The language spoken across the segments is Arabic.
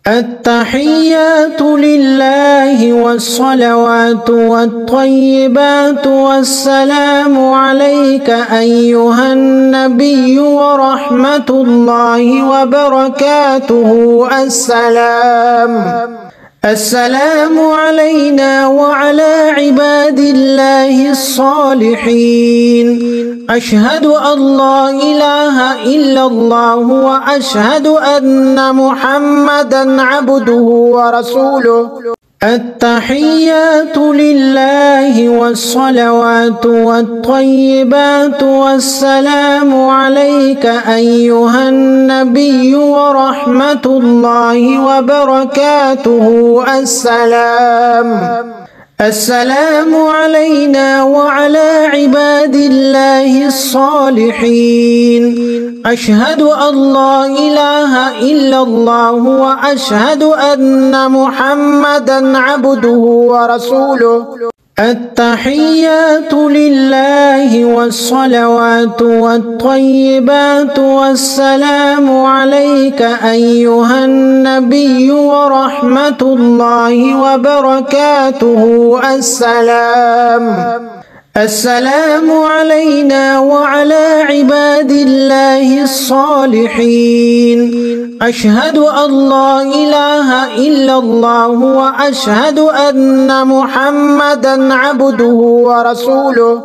التحيات لله والصلوات والطيبات والسلام عليك أيها النبي ورحمة الله وبركاته. السلام علينا وعلى عباد الله الصالحين. أشهد أن لا إله إلا الله وأشهد أن محمدا عبده ورسوله. التحيات لله والصلوات والطيبات والسلام عليك أيها النبي ورحمة الله وبركاته. السلام علينا وعلى عباد الله الصالحين. أشهد أن لا إله إلا الله وأشهد أن محمدا عبده ورسوله. التحيات لله والصلوات والطيبات والسلام عليك أيها النبي ورحمة الله وبركاته. السلام علينا وعلى عباد الله الصالحين. أشهد أن لا إله إلا الله وأشهد أن محمدا عبده ورسوله.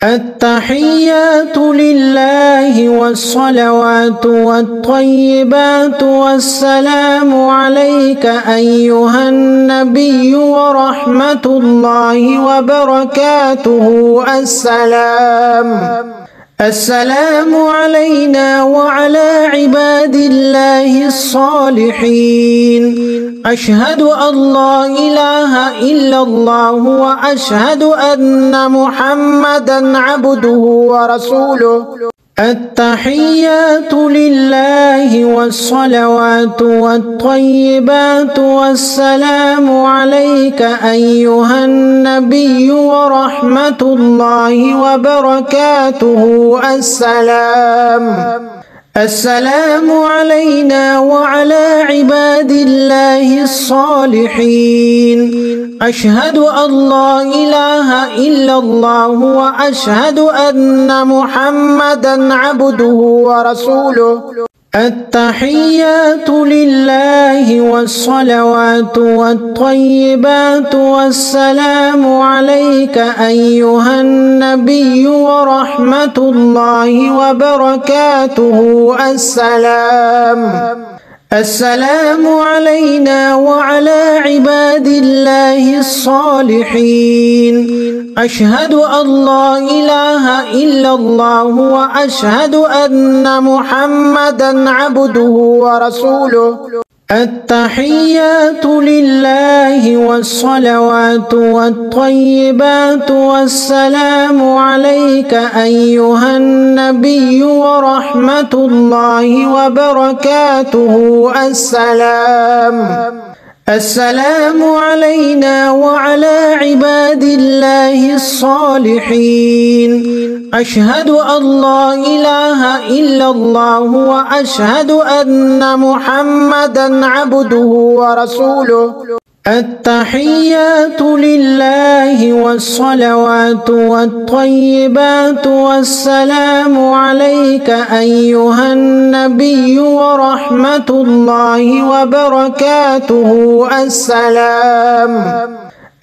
التحيات لله والصلوات والطيبات والسلام عليك أيها النبي ورحمة الله وبركاته. السلام علينا وعلى عباد الله الصالحين. أشهد أن لا إله إلا الله وأشهد أن محمدا عبده ورسوله. التحيات لله والصلوات والطيبات والسلام عليك أيها النبي ورحمة الله وبركاته. السلام علينا وعلى عباد الله الصالحين. أشهد أن لا إله إلا الله وأشهد أن محمدا عبده ورسوله. التحيات لله والصلوات والطيبات والسلام عليك أيها النبي ورحمة الله وبركاته. السلام علينا وعلى عباد الله الصالحين. أشهد أن لا إله إلا الله وأشهد أن محمدا عبده ورسوله. التحيات لله والصلوات والطيبات والسلام عليك أيها النبي ورحمة الله وبركاته. السلام علينا وعلى عباد الله الصالحين. أشهد أن لا إله إلا الله وأشهد أن محمدا عبده ورسوله. التحيات لله والصلوات والطيبات والسلام عليك أيها النبي ورحمة الله وبركاته.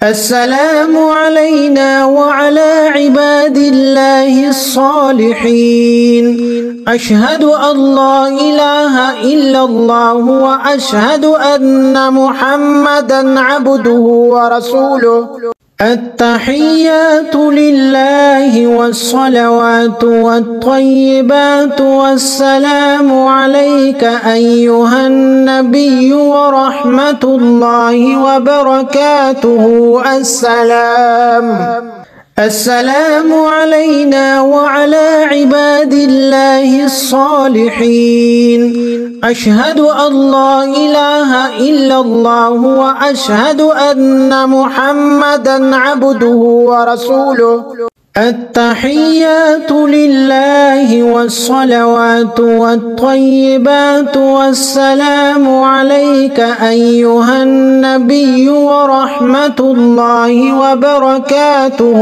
السلام علينا وعلى عباد الله الصالحين. أشهد أن لا إله إلا الله وأشهد أن محمدا عبده ورسوله. التحيات لله والصلوات والطيبات والسلام عليك أيها النبي ورحمة الله وبركاته. السلام علينا وعلى عباد الله الصالحين. أشهد أن لا إله إلا الله وأشهد أن محمدا عبده ورسوله. التحيات لله والصلوات والطيبات والسلام عليك أيها النبي ورحمة الله وبركاته.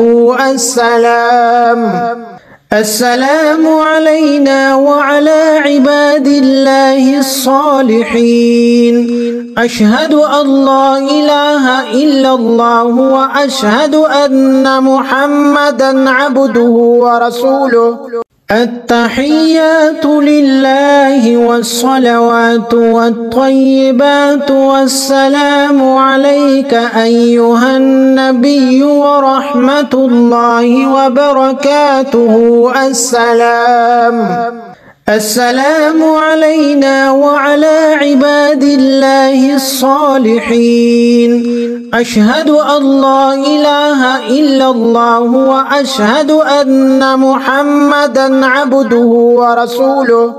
السلام علينا وعلى عباد الله الصالحين. أشهد أن لا إله إلا الله وأشهد أن محمدا عبده ورسوله. التحيات لله والصلوات والطيبات والسلام عليك أيها النبي ورحمة الله وبركاته. السلام علينا وعلى عباد الله الصالحين. أشهد أن لا إله إلا الله وأشهد أن محمدا عبده ورسوله.